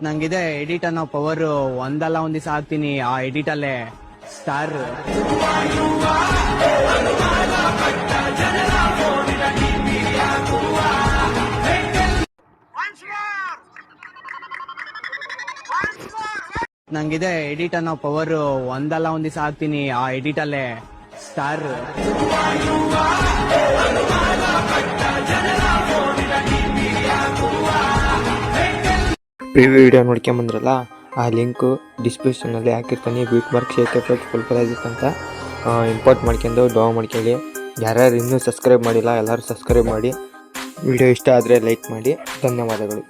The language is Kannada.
ನಂಗಿದೆ ಎಡಿಟ್ ಅನ್ನೋ ಪವರ್. ಒಂದಲ್ಲ ಒಂದ್ ದಿವಸ ಆಗ್ತೀನಿ ಆ ಎಡಿಟ್ ಅಲ್ಲೇ ಸ್ಟಾರ್. ನಂಗಿದೆ ಎಡಿಟ್ ಅನ್ನೋ ಪವರ್. ಒಂದಲ್ಲ ಒಂದ್ ದಿವಸ ಆಗ್ತೀನಿ ಆ ಎಡಿಟ್ ಅಲ್ಲೇ ಸ್ಟಾರ್. ಪ್ರಿವ್ಯೂ ವಿಡಿಯೋ ನೋಡ್ಕೊಂಬಂದ್ರಲ್ಲ, ಆ ಲಿಂಕು ಡಿಸ್ಕ್ರಿಪ್ಷನಲ್ಲಿ ಹಾಕಿರ್ತಾನೆ. Beat mark shake effect full price ಅಂತ ಇಂಪೋರ್ಟ್ ಮಾಡ್ಕೊಂಡು ಡೌನ್ ಮಾಡ್ಕೊಳ್ಳಿ. ಯಾರ್ಯಾರು ಇನ್ನೂ ಸಬ್ಸ್ಕ್ರೈಬ್ ಮಾಡಿಲ್ಲ ಎಲ್ಲರೂ ಸಬ್ಸ್ಕ್ರೈಬ್ ಮಾಡಿ. ವಿಡಿಯೋ ಇಷ್ಟ ಆದರೆ ಲೈಕ್ ಮಾಡಿ. ಧನ್ಯವಾದಗಳು.